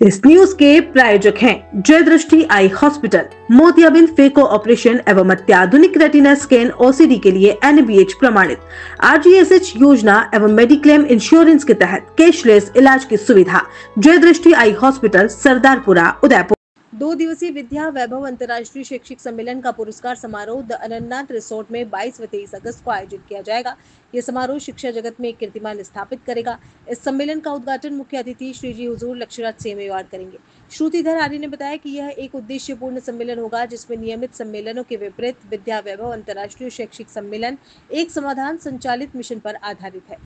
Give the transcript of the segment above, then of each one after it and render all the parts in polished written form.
इस न्यूज के प्रायोजक हैं जय दृष्टि आई हॉस्पिटल, मोतियाबिंद फेको ऑपरेशन एवं अत्याधुनिक रेटिना स्कैन ओसीडी के लिए NABH प्रमाणित, RGSH योजना एवं मेडिक्लेम इंश्योरेंस के तहत कैशलेस इलाज की सुविधा। जय दृष्टि आई हॉस्पिटल, सरदारपुरा, उदयपुर। 2 दिवसीय विद्या वैभव अंतर्राष्ट्रीय शैक्षिक सम्मेलन का पुरस्कार समारोह द अनंतनाथ रिसोर्ट में 22 व 23 अगस्त को आयोजित किया जाएगा। यह समारोह शिक्षा जगत में एक कीर्तिमान स्थापित करेगा। इस सम्मेलन का उद्घाटन मुख्य अतिथि श्री जी हुजूर लक्ष्यराज सिंह मेवाड़ करेंगे। श्रुतिधर आर्य ने बताया कि यह एक उद्देश्यपूर्ण सम्मेलन होगा जिसमें नियमित सम्मेलनों के विपरीत विद्या वैभव अंतर्राष्ट्रीय शैक्षिक सम्मेलन एक समाधान संचालित मिशन पर आधारित है।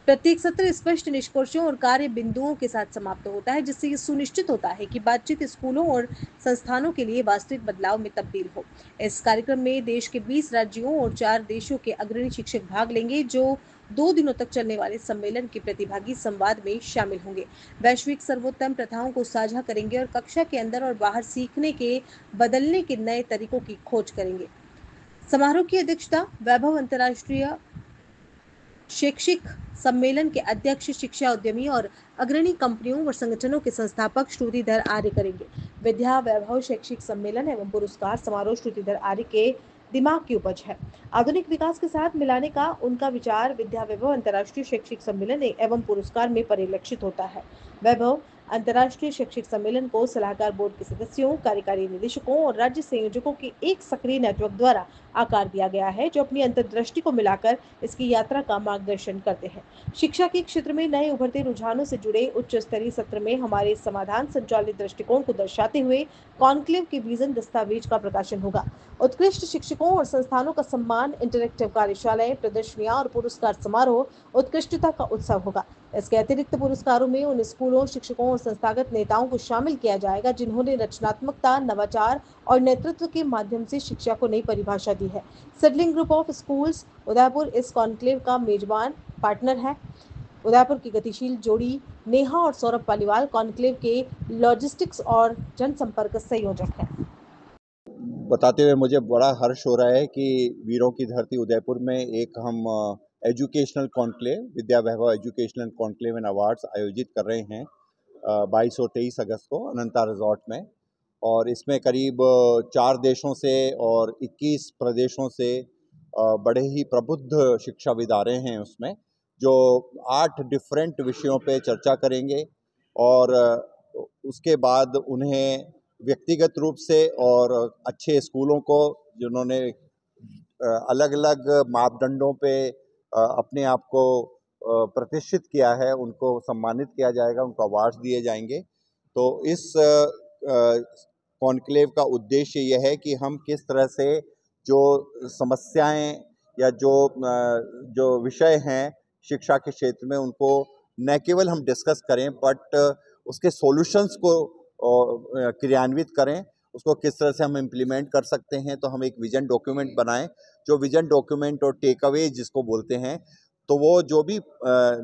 प्रत्येक सत्र स्पष्ट निष्कर्षों और कार्य बिंदुओं के साथ समाप्त होता है, जिससे ये सुनिश्चित होता है कि बातचीत स्कूलों और संस्थानों के लिए वास्तविक बदलाव में तब्दील हो। इस कार्यक्रम में देश के 20 राज्यों और 4 देशों के अग्रणी शिक्षक भाग लेंगे, जो 2 दिनों तक चलने वाले सम्मेलन के प्रतिभागी संवाद में शामिल होंगे, वैश्विक सर्वोत्तम प्रथाओं को साझा करेंगे और कक्षा के अंदर और बाहर सीखने के बदलने के नए तरीकों की खोज करेंगे। समारोह की अध्यक्षता वैभव अंतर्राष्ट्रीय शैक्षिक सम्मेलन के अध्यक्ष, शिक्षा उद्यमी और अग्रणी कंपनियों और संगठनों के संस्थापक श्रुतिधर आर्य करेंगे। विद्या वैभव शैक्षिक सम्मेलन एवं पुरस्कार समारोह श्रुतिधर आर्य के दिमाग की उपज है। आधुनिक विकास के साथ मिलाने का उनका विचार विद्या वैभव अंतर्राष्ट्रीय शैक्षिक सम्मेलन एवं पुरस्कार में परिलक्षित होता है। वैभव अंतर्राष्ट्रीय शैक्षिक सम्मेलन को सलाहकार बोर्ड के सदस्यों, कार्यकारी निदेशकों और राज्य संयोजकों के एक सक्रिय नेटवर्क द्वारा आकार दिया गया है, जो अपनी अंतर्दृष्टि को मिलाकर इसकी यात्रा का मार्गदर्शन करते हैं। शिक्षा के क्षेत्र में नए उभरते रुझानों से जुड़े उच्च स्तरीय सत्र में हमारे समाधान संचालित दृष्टिकोण को दर्शाते हुए कॉन्क्लेव के विजन दस्तावेज का प्रकाशन होगा। उत्कृष्ट शिक्षकों और संस्थानों का सम्मान, इंटरेक्टिव कार्यशालाएं, प्रदर्शनियां और पुरस्कार समारोह उत्कृष्टता का उत्सव होगा। इसके अतिरिक्त पुरस्कारों में उन स्कूलों, शिक्षकों और संस्थागत नेताओं को शामिल किया जाएगा जिन्होंने रचनात्मकता, नवाचार और नेतृत्व के माध्यम से शिक्षा को नई परिभाषा दी है। सेडलिंग ग्रुप ऑफ स्कूल्स उदयपुर इस कॉन्क्लेव का मेजबान पार्टनर है। उदयपुर की गतिशील जोड़ी नेहा और सौरभ पालीवाल कॉन्क्लेव के लॉजिस्टिक्स और जनसंपर्क संयोजक हैं। बताते हुए मुझे बड़ा हर्ष हो रहा है कि वीरों की धरती उदयपुर में एक हम educational conclave, Vidya Vaibhav educational conclave and awards आयोजित कर रहे हैं 22 और 23 अगस्त को अनंतनाथ रिजॉर्ट में। और इसमें करीब 4 देशों से और 21 प्रदेशों से बड़े ही प्रबुद्ध शिक्षाविद आ रहे हैं उसमें, जो 8 डिफरेंट विषयों पे चर्चा करेंगे और उसके बाद उन्हें व्यक्तिगत रूप से और अच्छे स्कूलों को जिन्होंने अलग अलग मापदंडों पे अपने आप को प्रतिष्ठित किया है, उनको सम्मानित किया जाएगा, उनको अवार्ड्स दिए जाएंगे। तो इस कॉन्क्लेव का उद्देश्य यह है कि हम किस तरह से जो समस्याएं या जो विषय हैं शिक्षा के क्षेत्र में, उनको न केवल हम डिस्कस करें बट उसके सॉल्यूशंस को क्रियान्वित करें, उसको किस तरह से हम इम्प्लीमेंट कर सकते हैं। तो हम एक विजन डॉक्यूमेंट बनाएं, जो विजन डॉक्यूमेंट और टेक अवे जिसको बोलते हैं, तो वो जो भी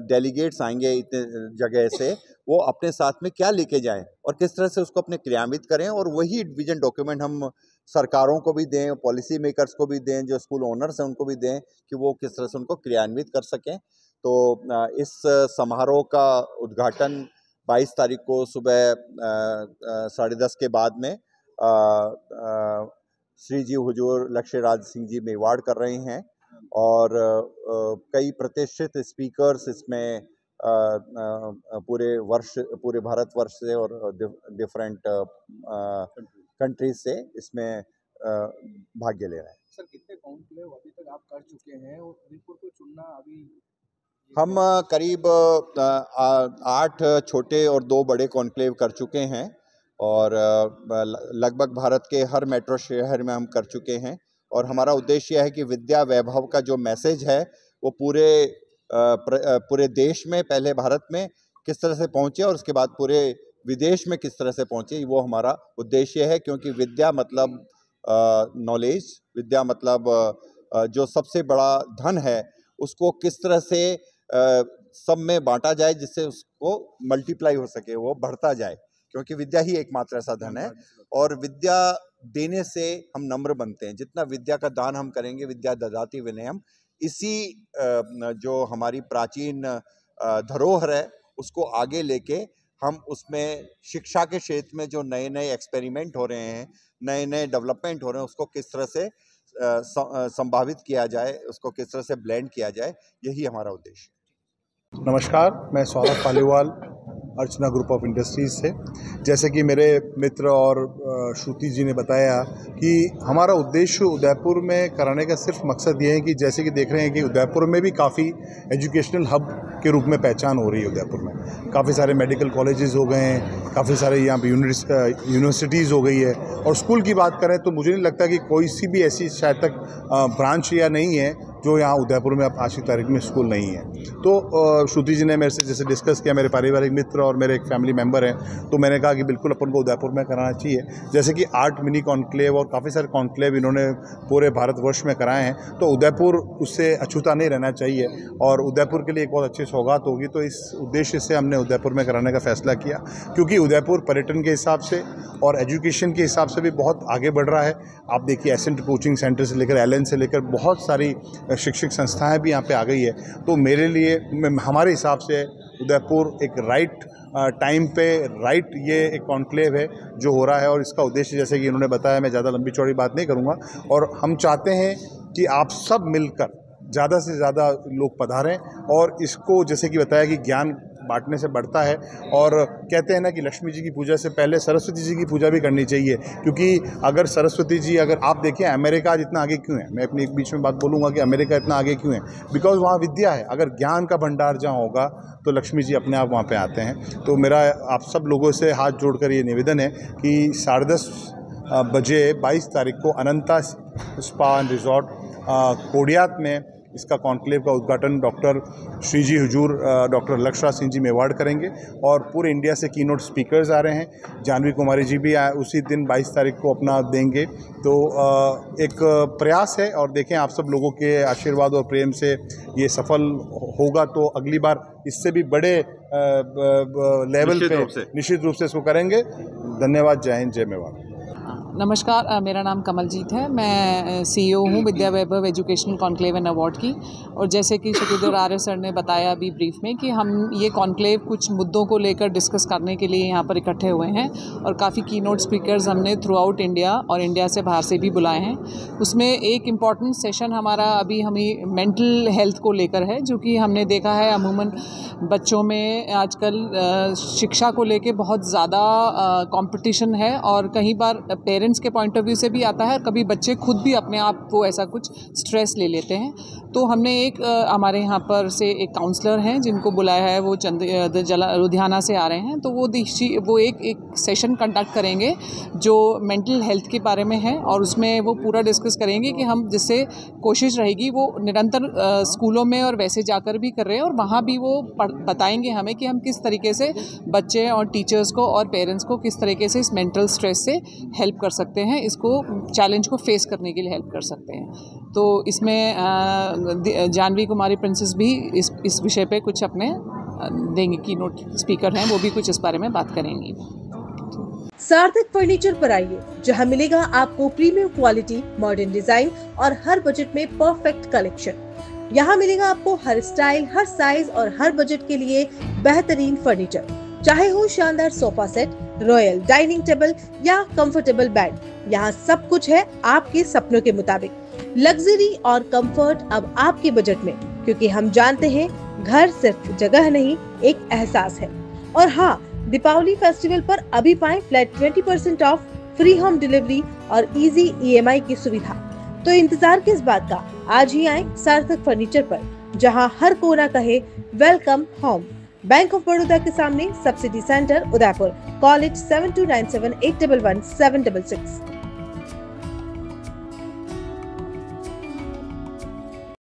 डेलीगेट्स आएंगे इतने जगह से, वो अपने साथ में क्या लेके जाएं और किस तरह से उसको अपने क्रियान्वित करें, और वही विजन डॉक्यूमेंट हम सरकारों को भी दें, पॉलिसी मेकर्स को भी दें, जो स्कूल ओनर्स हैं उनको भी दें कि वो किस तरह से उनको क्रियान्वित कर सकें। तो इस समारोह का उद्घाटन 22 तारीख को सुबह 10:30 के बाद में श्री जी हुजूर लक्ष्यराज सिंह जी मेवाड़ कर रहे हैं और कई प्रतिष्ठित स्पीकर्स इसमें पूरे भारतवर्ष से और डिफरेंट कंट्रीज से इसमें भाग्य ले रहे हैं। सर, कितने कॉन्क्लेव अभी तक आप कर चुके हैं और उदयपुर को चुनना अभी? हम करीब 8 छोटे और 2 बड़े कॉन्क्लेव कर चुके हैं और लगभग भारत के हर मेट्रो शहर में हम कर चुके हैं। और हमारा उद्देश्य है कि विद्या वैभव का जो मैसेज है वो पूरे देश में, पहले भारत में किस तरह से पहुंचे और उसके बाद पूरे विदेश में किस तरह से पहुंचे, वो हमारा उद्देश्य है। क्योंकि विद्या मतलब नॉलेज, विद्या मतलब जो सबसे बड़ा धन है, उसको किस तरह से सब में बांटा जाए जिससे उसको मल्टीप्लाई हो सके, वो बढ़ता जाए, क्योंकि विद्या ही एकमात्र ऐसा धन है। और विद्या देने से हम नम्र बनते हैं। जितना विद्या का दान हम करेंगे, विद्या ददाति विनयम, इसी जो हमारी प्राचीन धरोहर है उसको आगे लेके हम उसमें शिक्षा के क्षेत्र में जो नए नए एक्सपेरिमेंट हो रहे हैं, नए नए डेवलपमेंट हो रहे हैं, उसको किस तरह से संभावित किया जाए, उसको किस तरह से ब्लेंड किया जाए, यही हमारा उद्देश्य है। नमस्कार, मैं सौरभ पालीवाल अर्चना ग्रुप ऑफ इंडस्ट्रीज़ से। जैसे कि मेरे मित्र और श्रुति जी ने बताया कि हमारा उद्देश्य उदयपुर में कराने का सिर्फ मकसद ये है कि जैसे कि देख रहे हैं कि उदयपुर में भी काफ़ी एजुकेशनल हब के रूप में पहचान हो रही है। उदयपुर में काफ़ी सारे मेडिकल कॉलेजेस हो गए हैं, काफ़ी सारे यहाँ पे यूनिवर्सिटीज़ हो गई है। और स्कूल की बात करें तो मुझे नहीं लगता कि कोई सी भी ऐसी शायद तक ब्रांच या नहीं है जो यहाँ उदयपुर में अब आज की तारीख में स्कूल नहीं है। तो श्रुति जी ने मेरे से जैसे डिस्कस किया, मेरे पारिवारिक मित्र और मेरे एक फैमिली मेंबर हैं, तो मैंने कहा कि बिल्कुल अपन को उदयपुर में कराना चाहिए। जैसे कि 8 मिनी कॉन्क्लेव और काफ़ी सारे कॉन्क्लेव इन्होंने पूरे भारतवर्ष में कराए हैं, तो उदयपुर उससे अछूता नहीं रहना चाहिए और उदयपुर के लिए एक बहुत अच्छी सौगात होगी। तो इस उद्देश्य से हमने उदयपुर में कराने का फैसला किया, क्योंकि उदयपुर पर्यटन के हिसाब से और एजुकेशन के हिसाब से भी बहुत आगे बढ़ रहा है। आप देखिए एसेंट कोचिंग सेंटर से लेकर एलन से लेकर बहुत सारी शिक्षक संस्थाएं भी यहाँ पे आ गई है। तो मेरे लिए हमारे हिसाब से उदयपुर एक राइट टाइम पे राइट ये एक कॉन्क्लेव है जो हो रहा है। और इसका उद्देश्य जैसे कि इन्होंने बताया, मैं ज़्यादा लंबी चौड़ी बात नहीं करूँगा, और हम चाहते हैं कि आप सब मिलकर ज़्यादा से ज़्यादा लोग पधारें और इसको जैसे कि बताया कि ज्ञान बांटने से बढ़ता है। और कहते हैं ना कि लक्ष्मी जी की पूजा से पहले सरस्वती जी की पूजा भी करनी चाहिए, क्योंकि अगर सरस्वती जी, अगर आप देखें अमेरिका आज इतना आगे क्यों है, मैं अपनी एक बीच में बात बोलूँगा कि अमेरिका इतना आगे क्यों है, बिकॉज वहाँ विद्या है। अगर ज्ञान का भंडार जहाँ होगा तो लक्ष्मी जी अपने आप वहाँ पे आते हैं। तो मेरा आप सब लोगों से हाथ जोड़कर ये निवेदन है कि 10:30 बजे 22 तारीख को अनंता स्पा एंड रिजॉर्ट कोडियात में इसका कॉन्क्लेव का उद्घाटन डॉक्टर श्रीजी हुजूर डॉक्टर लक्षराज सिंह जी मेवाड़ करेंगे और पूरे इंडिया से कीनोट स्पीकर्स आ रहे हैं। जानवी कुमारी जी भी उसी दिन 22 तारीख को अपना देंगे। तो एक प्रयास है और देखें आप सब लोगों के आशीर्वाद और प्रेम से ये सफल होगा तो अगली बार इससे भी बड़े लेवल पे निश्चित रूप से इसको करेंगे। धन्यवाद। जय हिंद, जय मेवाड़। नमस्कार, मेरा नाम कमलजीत है। मैं CEO हूँ विद्या वैभव एजुकेशनल कॉन्क्लेव एंड अवार्ड की। और जैसे कि शुक्रिया आर्य सर ने बताया अभी ब्रीफ में कि हम ये कॉन्क्लेव कुछ मुद्दों को लेकर डिस्कस करने के लिए यहाँ पर इकट्ठे हुए हैं और काफ़ी कीनोट स्पीकर्स हमने थ्रू आउट इंडिया और इंडिया से बाहर से भी बुलाए हैं। उसमें एक इम्पॉर्टेंट सेशन हमारा अभी हमें मेंटल हेल्थ को लेकर है, जो कि हमने देखा है अमूमन बच्चों में आजकल शिक्षा को लेकर बहुत ज़्यादा कंपटीशन है और कई बार पेरेंट्स के पॉइंट ऑफ व्यू से भी आता है और कभी बच्चे खुद भी अपने आप को ऐसा कुछ स्ट्रेस ले लेते हैं। तो हमने एक हमारे यहाँ पर से एक काउंसलर हैं जिनको बुलाया है, वो लुधियाना से आ रहे हैं। तो वो एक सेशन कंडक्ट करेंगे जो मेंटल हेल्थ के बारे में है और उसमें वो पूरा डिस्कस करेंगे कि हम जिससे कोशिश रहेगी वो निरंतर स्कूलों में और वैसे जाकर भी कर रहे हैं और वहाँ भी वो बताएंगे हमें कि हम किस तरीके से बच्चे और टीचर्स को और पेरेंट्स को किस तरीके से इस मेंटल स्ट्रेस से हेल्प कर सकते हैं, इसको चैलेंज को फेस करने के लिए हेल्प कर सकते हैं। तो इसमें जानवी कुमारी प्रिंसेस भी इस विषय पे कुछ अपने देंगे, कीनोट स्पीकर हैं, वो भी कुछ इस बारे में बात करेंगी। सार्थक फर्नीचर पर आइए, जहां मिलेगा आपको प्रीमियम क्वालिटी, मॉडर्न डिजाइन और हर बजट में परफेक्ट कलेक्शन। यहाँ मिलेगा आपको हर स्टाइल, हर साइज और हर बजट के लिए बेहतरीन फर्नीचर, चाहे हो शानदार sofa set, royal dining table या कंफर्टेबल बेड। यहाँ सब कुछ है आपके सपनों के मुताबिक। लग्जरी और कंफर्ट अब आपके बजट में, क्योंकि हम जानते हैं घर सिर्फ जगह नहीं, एक एहसास है। और हाँ, दीपावली फेस्टिवल पर अभी पाएं flat 20% of, free home delivery और इजी EMI की सुविधा। तो इंतजार किस बात का, आज ही आएं सार्थक फर्नीचर पर, जहां हर कोना कहे welcome home. Bank of Baroda के सामने, सब्सिडी सेंटर, उदयपुर। कॉल 7297811766।